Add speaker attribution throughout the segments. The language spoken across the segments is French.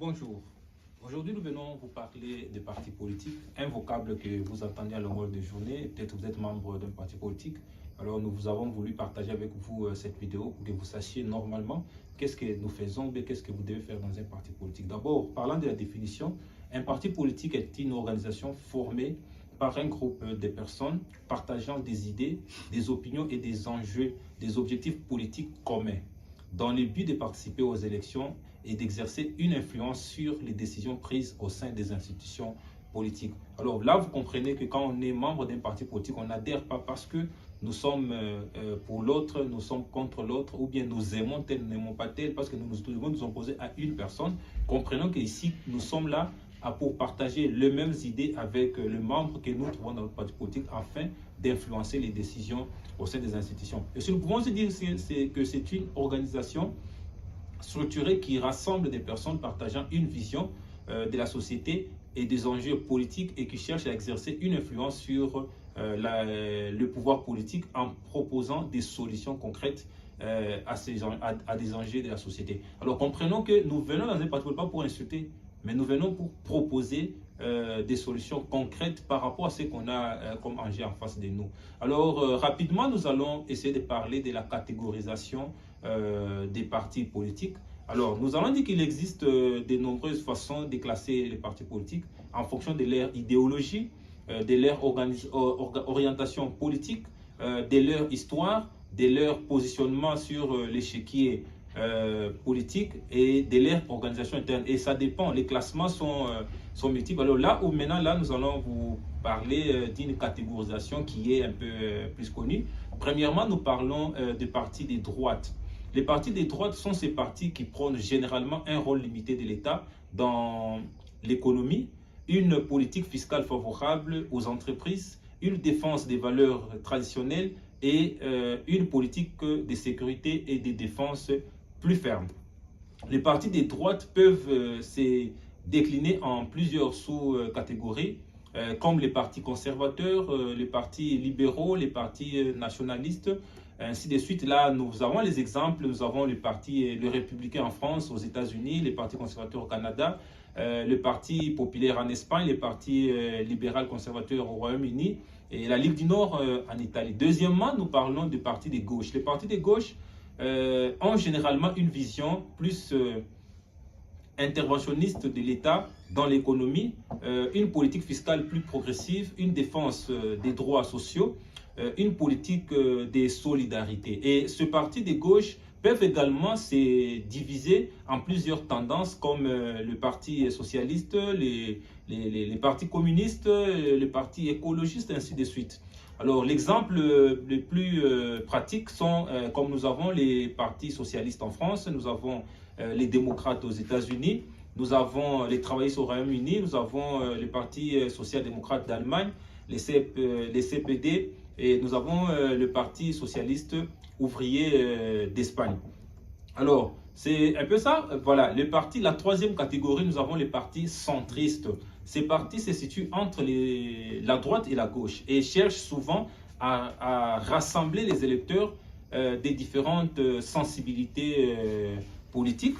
Speaker 1: Bonjour. Aujourd'hui, nous venons vous parler des partis politiques, un vocable que vous entendez à longueur de journée. Peut-être que vous êtes membre d'un parti politique. Alors, nous avons voulu partager avec vous cette vidéo pour que vous sachiez normalement qu'est-ce que nous faisons ou qu'est-ce que vous devez faire dans un parti politique. D'abord, parlant de la définition, un parti politique est une organisation formée par un groupe de personnes partageant des idées, des opinions et des enjeux, des objectifs politiques communs, dans le but de participer aux élections et d'exercer une influence sur les décisions prises au sein des institutions politiques. Alors là, vous comprenez que quand on est membre d'un parti politique, on n'adhère pas parce que nous sommes pour l'autre, nous sommes contre l'autre, ou bien nous aimons tel, nous n'aimons pas tel, parce que nous devons nous opposer à une personne. Comprenons qu'ici, nous sommes là pour partager les mêmes idées avec le membre que nous trouvons dans notre parti politique afin d'influencer les décisions au sein des institutions. Et ce que nous pouvons se dire, c'est que c'est une organisation structurée qui rassemble des personnes partageant une vision de la société et des enjeux politiques et qui cherche à exercer une influence sur le pouvoir politique en proposant des solutions concrètes à des enjeux de la société. Alors comprenons que nous venons dans un parti politique pas pour insulter, mais nous venons pour proposer des solutions concrètes par rapport à ce qu'on a comme enjeu en face de nous. Alors rapidement, nous allons essayer de parler de la catégorisation des partis politiques. Alors, nous allons dire qu'il existe de nombreuses façons de classer les partis politiques en fonction de leur idéologie, de leur orientation politique, de leur histoire, de leur positionnement sur l'échiquier politique et de leur organisation interne. Et ça dépend, les classements sont multiples. Alors là où maintenant, là, nous allons vous parler d'une catégorisation qui est un peu plus connue. Premièrement, nous parlons des partis de droite. Les partis de droite sont ces partis qui prônent généralement un rôle limité de l'État dans l'économie, une politique fiscale favorable aux entreprises, une défense des valeurs traditionnelles et une politique de sécurité et de défense plus ferme. Les partis de droite peuvent se décliner en plusieurs sous-catégories, comme les partis conservateurs, les partis libéraux, les partis nationalistes, ainsi de suite. Là, nous avons les exemples. Nous avons le parti Le Républicain en France, aux États-Unis, les partis conservateurs au Canada, le Parti populaire en Espagne, les partis libéral conservateurs au Royaume-Uni et la Ligue du Nord en Italie. Deuxièmement, nous parlons des partis de gauche. Les partis de gauche ont généralement une vision plus interventionniste de l'État dans l'économie, une politique fiscale plus progressive, une défense des droits sociaux, une politique de solidarité. Et ce parti de gauche peuvent également se diviser en plusieurs tendances comme le parti socialiste, les partis communistes, les partis écologistes, ainsi de suite. Alors l'exemple le plus pratique sont, comme nous avons les partis socialistes en France, nous avons les démocrates aux États-Unis, nous avons les travaillistes au Royaume-Uni, nous avons le parti social-démocrate d'Allemagne, les CPD, et nous avons le parti socialiste ouvrier d'Espagne. Alors, c'est un peu ça. Voilà, la troisième catégorie, nous avons les partis centristes. Ces partis se situent entre la droite et la gauche et cherchent souvent à rassembler les électeurs des différentes sensibilités politiques.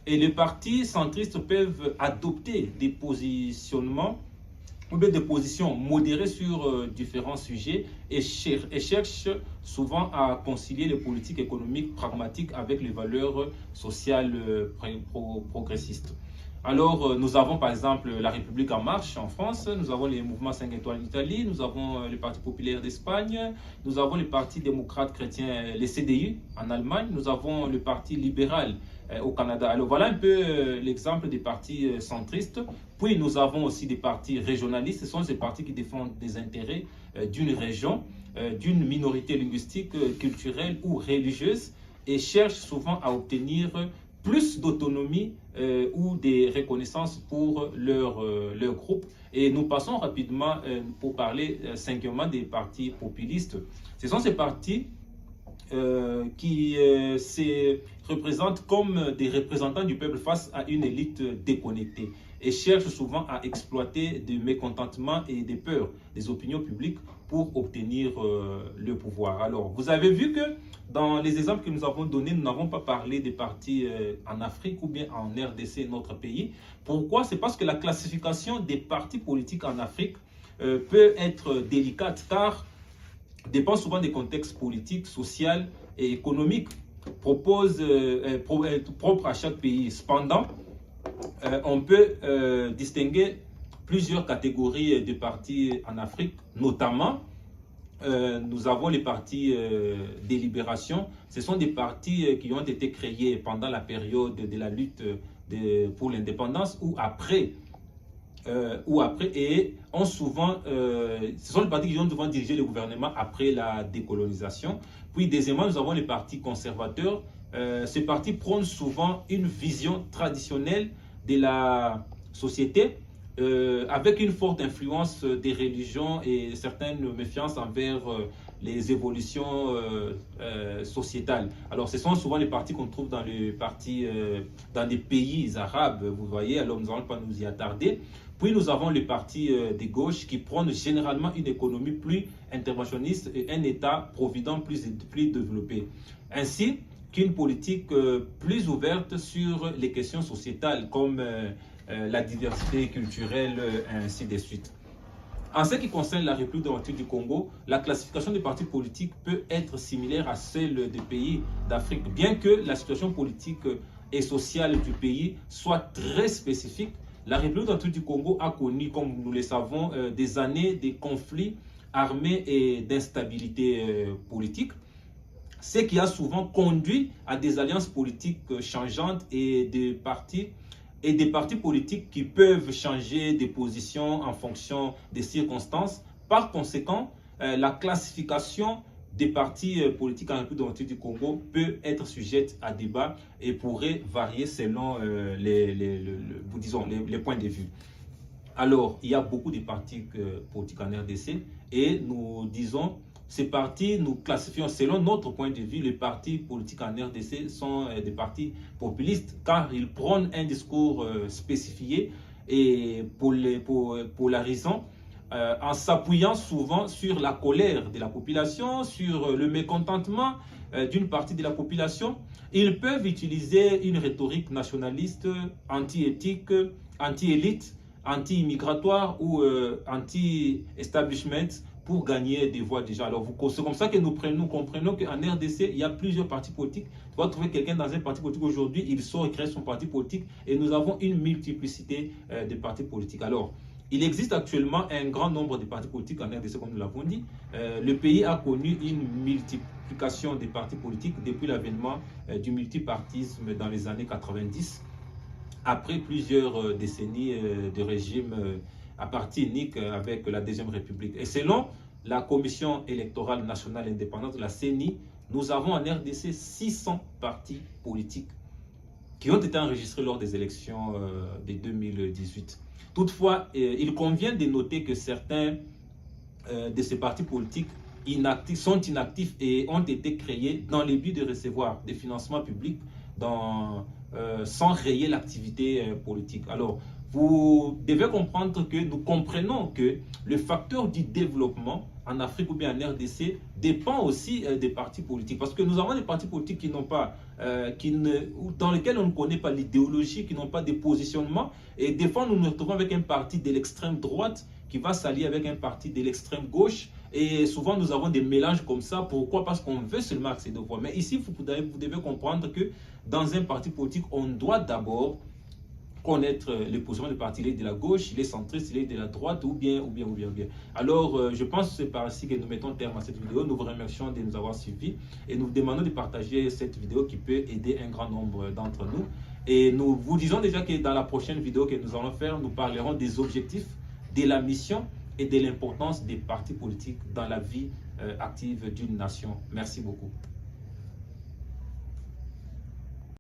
Speaker 1: Et les partis centristes peuvent adopter des positionnements ou bien des positions modérées sur différents sujets et cherchent souvent à concilier les politiques économiques pragmatiques avec les valeurs sociales progressistes. Alors, nous avons par exemple la République en marche en France, nous avons les mouvements 5 étoiles en Italie, nous avons le Parti populaire d'Espagne, nous avons le Parti démocrate chrétien, les CDU en Allemagne, nous avons le Parti libéral au Canada. Alors voilà un peu l'exemple des partis centristes. Puis nous avons aussi des partis régionalistes. Ce sont ces partis qui défendent des intérêts d'une région, d'une minorité linguistique, culturelle ou religieuse et cherchent souvent à obtenir plus d'autonomie ou des reconnaissances pour leur groupe. Et nous passons rapidement pour parler cinquièmement des partis populistes. Ce sont ces partis qui se représentent comme des représentants du peuple face à une élite déconnectée et cherchent souvent à exploiter des mécontentements et des peurs des opinions publiques pour obtenir le pouvoir. Alors, vous avez vu que dans les exemples que nous avons donnés, nous n'avons pas parlé des partis en Afrique ou bien en RDC, notre pays. Pourquoi? C'est parce que la classification des partis politiques en Afrique peut être délicate, car dépend souvent des contextes politiques, sociaux et économiques propres à chaque pays. Cependant, on peut distinguer plusieurs catégories de partis en Afrique, notamment nous avons les partis des libérations. Ce sont des partis qui ont été créés pendant la période de la lutte pour l'indépendance ou après et ont souvent, ce sont les partis qui ont souvent dirigé le gouvernement après la décolonisation. Puis deuxièmement, nous avons les partis conservateurs. Ces partis prônent souvent une vision traditionnelle de la société, avec une forte influence des religions et certaines méfiances envers les évolutions sociétales. Alors, ce sont souvent les partis qu'on trouve dans dans des pays arabes, vous voyez, alors nous n'allons pas nous y attarder. Puis nous avons les partis de gauche qui prônent généralement une économie plus interventionniste et un État-provident plus développé, ainsi qu'une politique plus ouverte sur les questions sociétales comme la diversité culturelle, ainsi de suite. En ce qui concerne la République démocratique du Congo, la classification des partis politiques peut être similaire à celle des pays d'Afrique, bien que la situation politique et sociale du pays soit très spécifique. La République démocratique du Congo a connu, comme nous le savons, des années de conflits armés et d'instabilité politique, ce qui a souvent conduit à des alliances politiques changeantes et des partis politiques qui peuvent changer de position en fonction des circonstances. Par conséquent, la classification des partis politiques en République démocratique du Congo peut être sujette à débat et pourrait varier selon les points de vue. Alors, il y a beaucoup de partis politiques en RDC et nous disons, ces partis, nous classifions selon notre point de vue, les partis politiques en RDC sont des partis populistes car ils prônent un discours spécifié et polarisant, en s'appuyant souvent sur la colère de la population, sur le mécontentement d'une partie de la population. Ils peuvent utiliser une rhétorique nationaliste, anti-éthique, anti-élite, anti-immigratoire ou anti-establishment pour gagner des voix déjà. Alors, c'est comme ça que nous comprenons qu'en RDC, il y a plusieurs partis politiques. Tu vas trouver quelqu'un dans un parti politique aujourd'hui, il sort et crée son parti politique et nous avons une multiplicité de partis politiques. Alors, il existe actuellement un grand nombre de partis politiques en RDC, comme nous l'avons dit. Le pays a connu une multiplication des partis politiques depuis l'avènement du multipartisme dans les années 90, après plusieurs décennies de régime à parti unique avec la Deuxième République. Et selon la Commission électorale nationale indépendante, la CENI, nous avons en RDC 600 partis politiques qui ont été enregistrés lors des élections de 2018. Toutefois, il convient de noter que certains de ces partis politiques sont inactifs et ont été créés dans le but de recevoir des financements publics sans rayer l'activité politique. Alors, vous devez comprendre que nous comprenons que le facteur du développement en Afrique ou bien en RDC dépend aussi des partis politiques. Parce que nous avons des partis politiques qui n'ont pas, dans lesquels on ne connaît pas l'idéologie, qui n'ont pas de positionnement. Et des fois, nous nous retrouvons avec un parti de l'extrême droite qui va s'allier avec un parti de l'extrême gauche. Et souvent, nous avons des mélanges comme ça. Pourquoi? Parce qu'on veut seulement accéder au pouvoir. Mais ici, vous devez comprendre que dans un parti politique, on doit d'abord connaître les positions du parti, il est de la gauche, il est centriste, il est de la droite, ou bien. Alors, je pense que c'est par ici que nous mettons terme à cette vidéo. Nous vous remercions de nous avoir suivis et nous vous demandons de partager cette vidéo qui peut aider un grand nombre d'entre nous. Et nous vous disons déjà que dans la prochaine vidéo que nous allons faire, nous parlerons des objectifs, de la mission et de l'importance des partis politiques dans la vie active d'une nation. Merci beaucoup.